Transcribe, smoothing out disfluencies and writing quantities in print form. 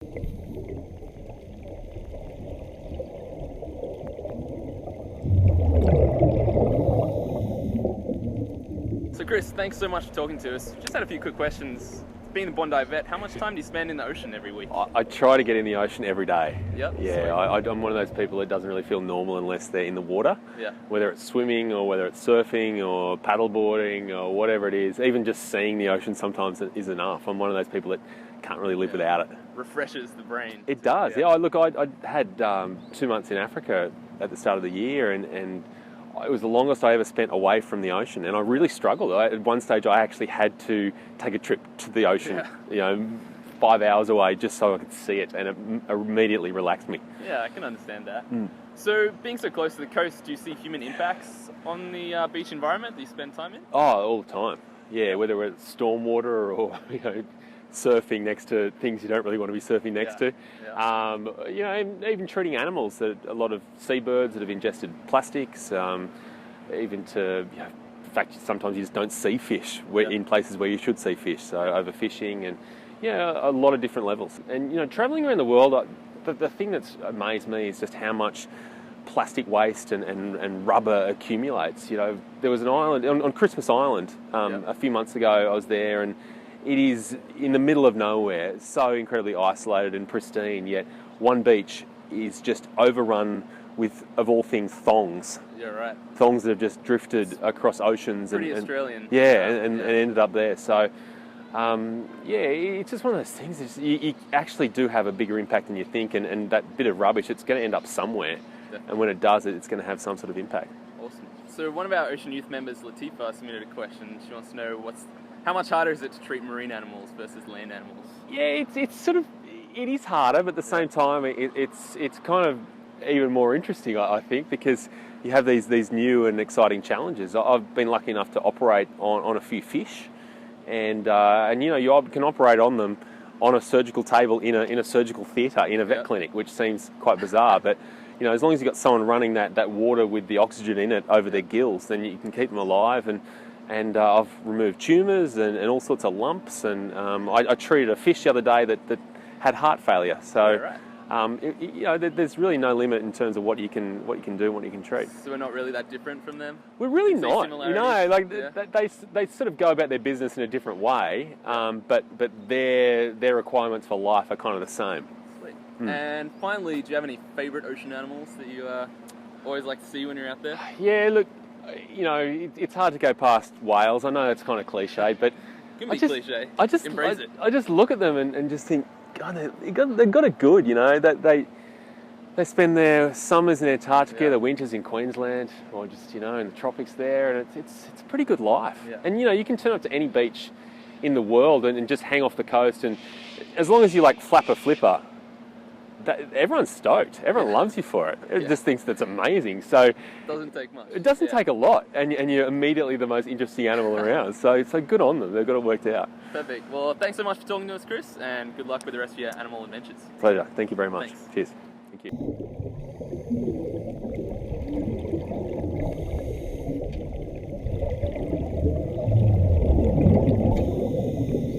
So Chris, thanks so much for talking to us. Just had a few quick questions. Being the Bondi Vet, how much time do you spend in the ocean every week? I try to get in the ocean every day. Yep. Yeah, I'm one of those people that doesn't really feel normal unless they're in the water. Yeah. Whether it's swimming or whether it's surfing or paddleboarding or whatever it is, even just seeing the ocean sometimes is enough. I'm one of those people that can't really live without it. Refreshes the brain. It does. Yeah. I had 2 months in Africa at the start of the year, and it was the longest I ever spent away from the ocean, and I really struggled. At one stage, I actually had to take a trip to the ocean, 5 hours away, just so I could see it, and it immediately relaxed me. Yeah, I can understand that. So, being so close to the coast, do you see human impacts on the beach environment that you spend time in? Oh, all the time. Yeah, whether it's stormwater or surfing next to things you don't really want to be surfing next to. Yeah. And even treating animals, that a lot of seabirds that have ingested plastics, even to the fact that sometimes you just don't see fish in places where you should see fish, so overfishing and a lot of different levels. And travelling around the world, the thing that's amazed me is just how much plastic waste and rubber accumulates. There was an island on Christmas Island a few months ago. I was there, and it is in the middle of nowhere, so incredibly isolated and pristine, yet one beach is just overrun with, of all things, thongs. Yeah, right. Thongs that have just drifted across oceans. Pretty Australian. And ended up there. So, it's just one of those things. You actually do have a bigger impact than you think, and that bit of rubbish, it's going to end up somewhere. Definitely. And when it does, it's going to have some sort of impact. Awesome. So one of our Ocean Youth members, Latifa, submitted a question. She wants to know how much harder is it to treat marine animals versus land animals? Yeah, it is harder, but at the same time, it's kind of even more interesting, I think, because you have these new and exciting challenges. I've been lucky enough to operate on a few fish, and you can operate on them on a surgical table in a surgical theatre in a vet clinic, which seems quite bizarre, but as long as you've got someone running that water with the oxygen in it over their gills, then you can keep them alive. And I've removed tumours and all sorts of lumps, and I treated a fish the other day that had heart failure. So there's really no limit in terms of what you can do and what you can treat. So we're not really that different from them? We're really not. They sort of go about their business in a different way, but their requirements for life are kind of the same. Sweet. And finally, do you have any favourite ocean animals that you always like to see when you're out there? Yeah, look, it's hard to go past whales. I know that's kind of cliche, but cliche. Embrace it. I just look at them and just think, God, they've got it good. They spend their summers in Antarctica, their winters in Queensland, or just in the tropics there, and it's a pretty good life. Yeah. And you can turn up to any beach in the world and just hang off the coast, and as long as you flap a flipper, everyone's stoked. Everyone loves you for it. It just thinks that's amazing. So it doesn't take much. It doesn't take a lot, and you're immediately the most interesting animal around. So good on them. They've got it worked out. Perfect. Well, thanks so much for talking to us, Chris, and good luck with the rest of your animal adventures. Pleasure. Thank you very much. Thanks. Cheers. Thank you.